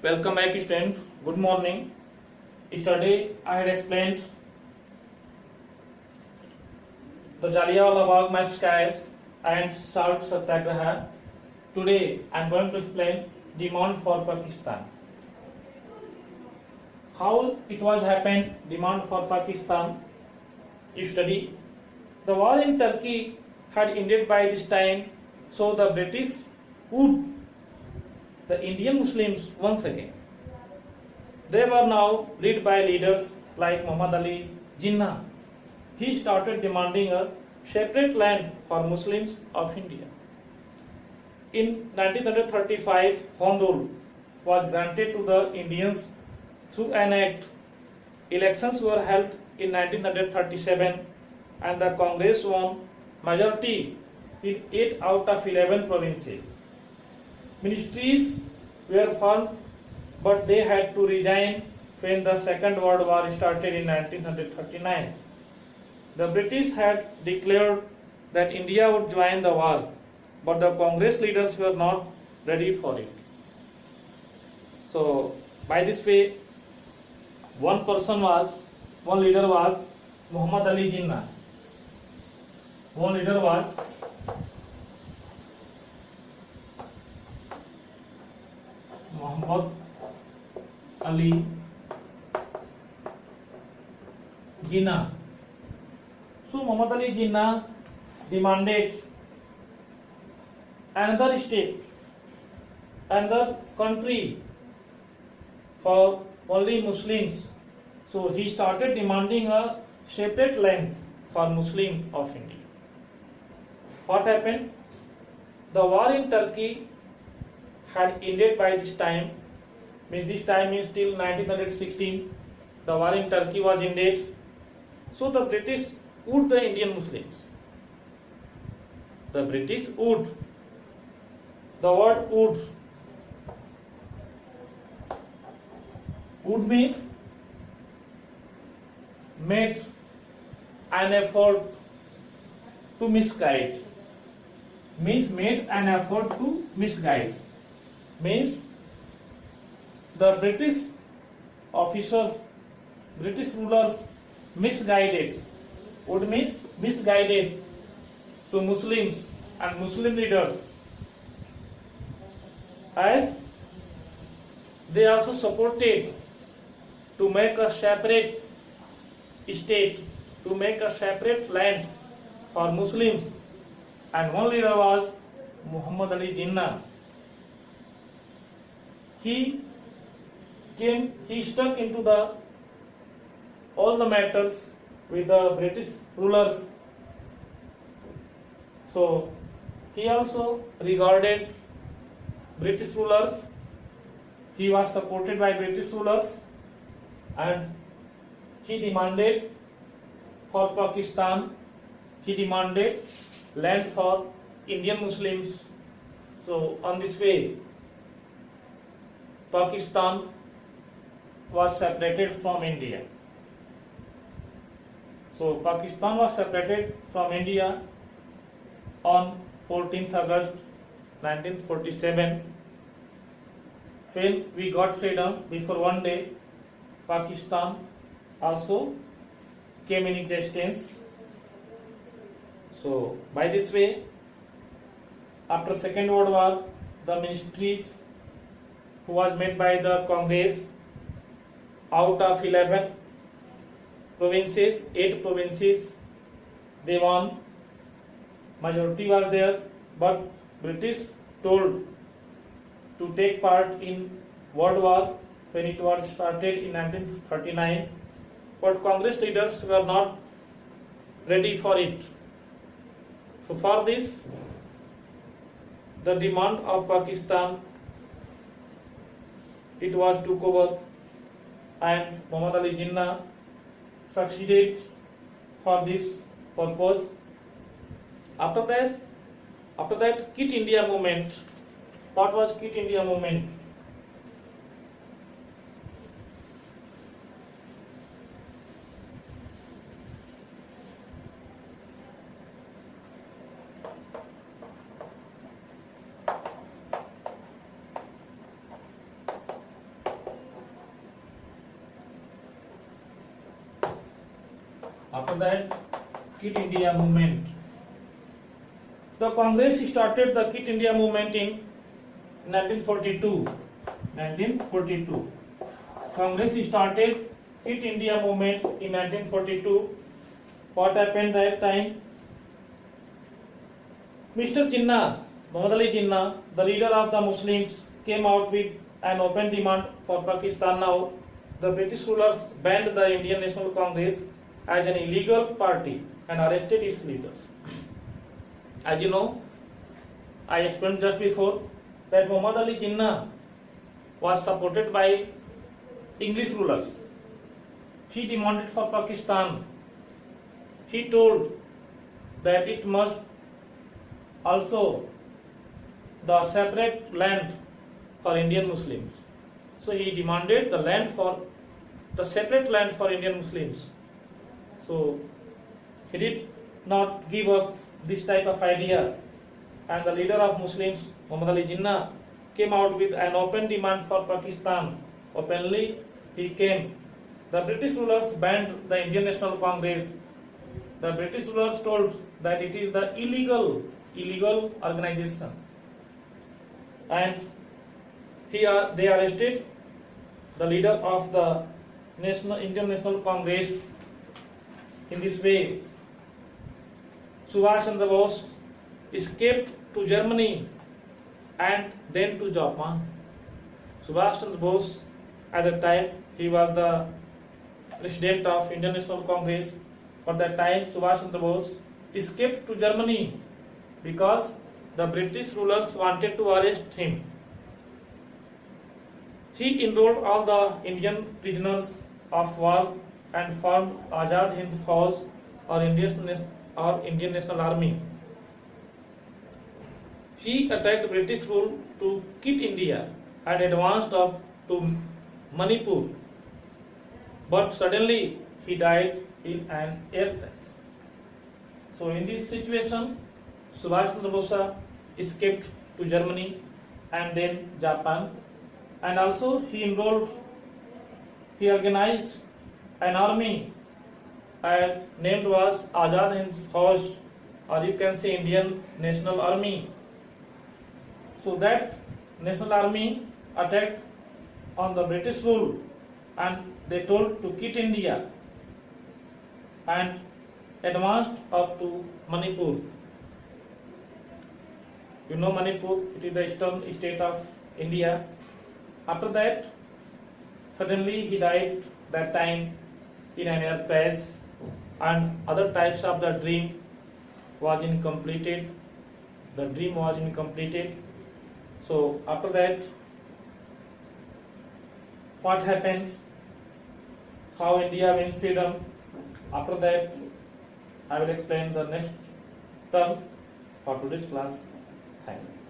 Welcome back, students. Good morning. Yesterday I had explained the Jallianwala Bagh massacres and Salt Satyagraha. Today I am going to explain demand for Pakistan. How it was happened, demand for Pakistan. You study. The war in Turkey had ended by this time, so the British would the Indian Muslims once again. They were now led by leaders like Muhammad Ali Jinnah. He started demanding a separate land for Muslims of India. In 1935, Home Rule was granted to the Indians through an act. Elections were held in 1937 and the Congress won majority in 8 out of 11 provinces. Ministries were formed, but they had to resign when the Second World War started in 1939. The British had declared that India would join the war, but the Congress leaders were not ready for it. So, by this way, one leader was Muhammad Ali Jinnah. One leader was Muhammad Ali Jinnah. So Muhammad Ali Jinnah demanded another state, another country for only Muslims. So he started demanding a separate land for Muslim of India. What happened? The war in Turkey had ended by this time. This time means till 1916. The war in Turkey was ended. So the British would the Indian Muslims. The British would. The word would. Would means made an effort to misguide. Means made an effort to misguide. Means the British officers, British rulers misguided. Would means misguided to Muslims and Muslim leaders, as they also supported to make a separate state, to make a separate land for Muslims, and one leader was Muhammad Ali Jinnah. He stuck into all the matters with the British rulers. So he also regarded British rulers. He was supported by British rulers and he demanded for Pakistan, he demanded land for Indian Muslims. So on this way, Pakistan was separated from India. So Pakistan was separated from India on 14th August 1947. When we got freedom, before one day, Pakistan also came in existence. So by this way, after Second World War, the ministries who was made by the Congress, out of 11 provinces, 8 provinces, they won. Majority was there, but British told to take part in World War when it was started in 1939, but Congress leaders were not ready for it. So for this, the demand of Pakistan, it was took over, and Muhammad Ali Jinnah succeeded for this purpose. After that, Quit India movement. What was Quit India movement? After that, Quit India movement. The Congress started the Quit India movement in 1942. 1942. Congress started Quit India movement in 1942. What happened that time? Mr. Jinnah, Muhammad Ali Jinnah, the leader of the Muslims, came out with an open demand for Pakistan now. The British rulers banned the Indian National Congress as an illegal party and arrested its leaders. As you know, I explained just before that Muhammad Ali Jinnah was supported by English rulers. He demanded for Pakistan. He told that it must also the separate land for Indian Muslims. So he demanded the separate land for Indian Muslims. So he did not give up this type of idea, and the leader of Muslims, Muhammad Ali Jinnah, came out with an open demand for Pakistan. Openly he came. The British rulers banned the Indian National Congress. The British rulers told that it is the illegal organization, and they arrested the leader of the Indian National Congress. In this way, Subhash Chandra Bose escaped to Germany and then to Japan. Subhash Chandra Bose, at that time, he was the president of Indian National Congress. But that time, Subhash Chandra Bose escaped to Germany because the British rulers wanted to arrest him. He enrolled all the Indian prisoners of war and formed Azad Hind Fauj or Indian National Army. He attacked British rule to Quit India and advanced up to Manipur. But suddenly he died in an air crash. So in this situation, Subhash Chandra Bose escaped to Germany and then Japan, and also he organized an army as named was Azad Hind Fauj, or you can say Indian National Army. So that National Army attacked on the British rule, and they told to quit India and advanced up to Manipur. You know Manipur, it is the eastern state of India. After that, suddenly he died that time in an air crash, and other types of the dream was incompleted. The dream was incompleted. So after that, what happened? How India wins freedom? After that, I will explain the next term for today's class. Thank you.